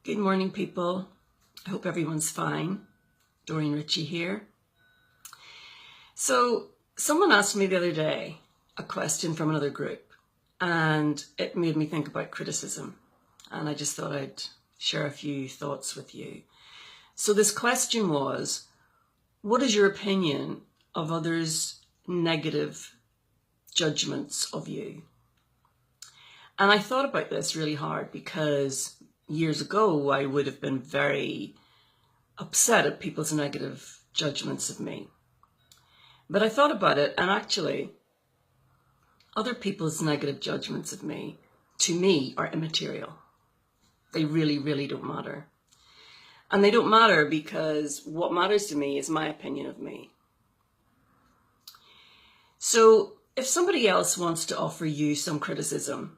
Good morning, people. I hope everyone's fine. Doreen Ritchie here. So someone asked me the other day a question from another group, and it made me think about criticism. And I just thought I'd share a few thoughts with you. So this question was, what is your opinion of others' negative judgments of you? And I thought about this really hard because years ago, I would have been very upset at people's negative judgments of me. But I thought about it, and actually, other people's negative judgments of me, to me, are immaterial. They really, really don't matter. And they don't matter because what matters to me is my opinion of me. So if somebody else wants to offer you some criticism,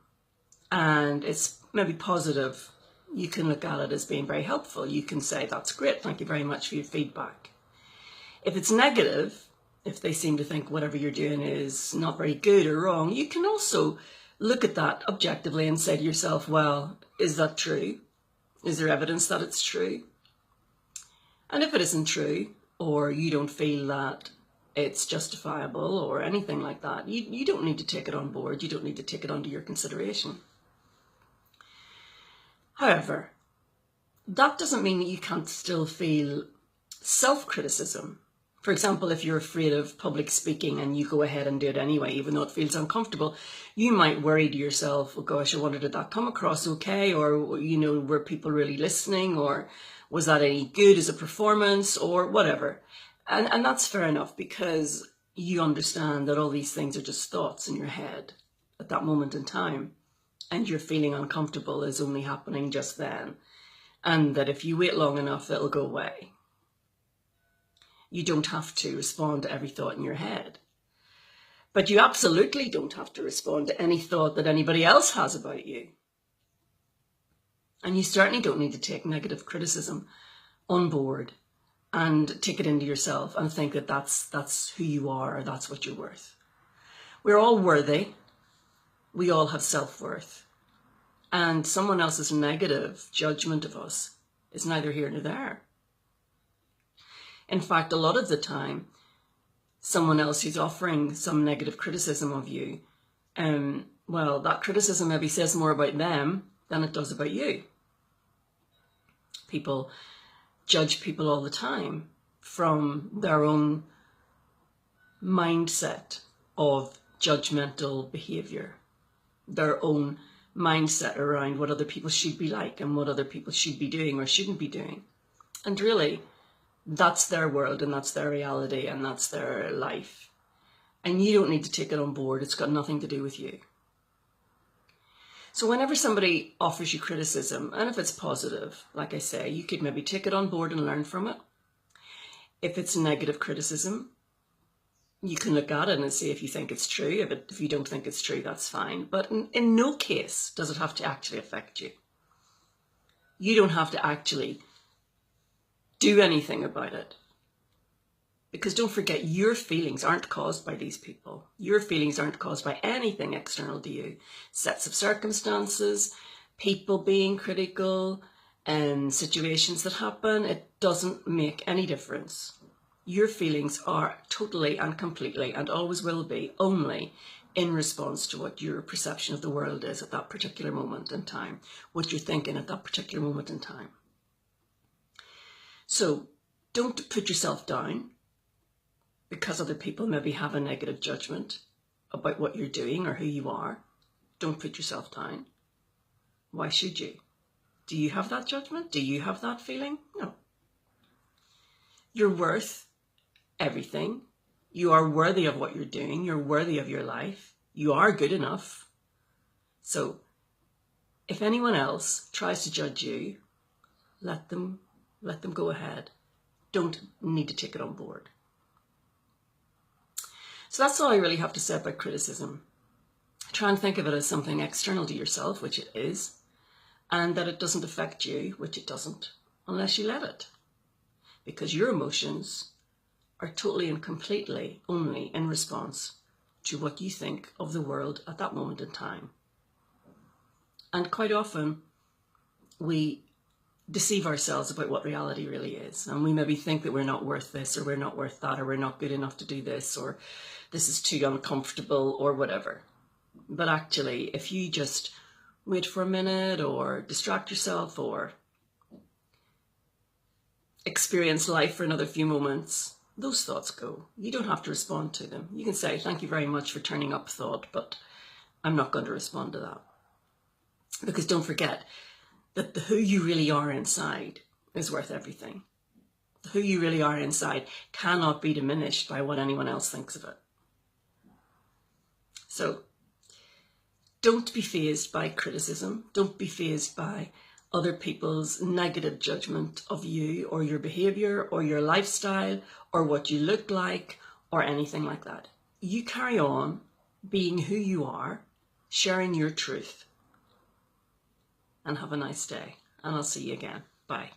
and it's maybe positive, you can look at it as being very helpful. You can say, that's great, thank you very much for your feedback. If it's negative, if they seem to think whatever you're doing is not very good or wrong, you can also look at that objectively and say to yourself, well, is that true? Is there evidence that it's true? And if it isn't true, or you don't feel that it's justifiable or anything like that, you don't need to take it on board. You don't need to take it under your consideration. However, that doesn't mean that you can't still feel self-criticism. For example, if you're afraid of public speaking and you go ahead and do it anyway, even though it feels uncomfortable, you might worry to yourself, oh gosh, I wonder, did that come across okay? Or, were people really listening? Or was that any good as a performance or whatever? And that's fair enough because you understand that all these things are just thoughts in your head at that moment in time. And your feeling uncomfortable is only happening just then. And that if you wait long enough, it'll go away. You don't have to respond to every thought in your head. But you absolutely don't have to respond to any thought that anybody else has about you. And you certainly don't need to take negative criticism on board and take it into yourself and think that that's who you are or that's what you're worth. We're all worthy. We all have self-worth. And someone else's negative judgment of us is neither here nor there. In fact, a lot of the time, someone else who's offering some negative criticism of you, well, that criticism maybe says more about them than it does about you. People judge people all the time from their own mindset of judgmental behavior, their own mindset around what other people should be like and what other people should be doing or shouldn't be doing. And really, that's their world and that's their reality and that's their life. And you don't need to take it on board. It's got nothing to do with you. So whenever somebody offers you criticism, and if it's positive, like I say, you could maybe take it on board and learn from it. If it's negative criticism, you can look at it and see if you think it's true. If you don't think it's true, that's fine. But in no case does it have to actually affect you. You don't have to actually do anything about it. Because don't forget, your feelings aren't caused by these people. Your feelings aren't caused by anything external to you. Sets of circumstances, people being critical, and situations that happen, it doesn't make any difference. Your feelings are totally and completely, and always will be, only in response to what your perception of the world is at that particular moment in time, what you're thinking at that particular moment in time. So don't put yourself down because other people maybe have a negative judgment about what you're doing or who you are. Don't put yourself down. Why should you? Do you have that judgment? Do you have that feeling? No. You're worth everything. You are worthy of what you're doing. You're worthy of your life. You are good enough. So if anyone else tries to judge you, let them go ahead. Don't need to take it on board. So that's all I really have to say about criticism. Try and think of it as something external to yourself, which it is, and that it doesn't affect you, which it doesn't, unless you let it. Because your emotions are totally and completely only in response to what you think of the world at that moment in time. And quite often, we deceive ourselves about what reality really is. And we maybe think that we're not worth this, or we're not worth that, or we're not good enough to do this, or this is too uncomfortable, or whatever. But actually, if you just wait for a minute, or distract yourself, or experience life for another few moments, those thoughts go. You don't have to respond to them. You can say, thank you very much for turning up, thought, but I'm not going to respond to that. Because don't forget that the who you really are inside is worth everything. The who you really are inside cannot be diminished by what anyone else thinks of it. So don't be fazed by criticism. Don't be fazed by other people's negative judgment of you or your behaviour or your lifestyle or what you look like or anything like that. You carry on being who you are, sharing your truth, and have a nice day. And I'll see you again. Bye.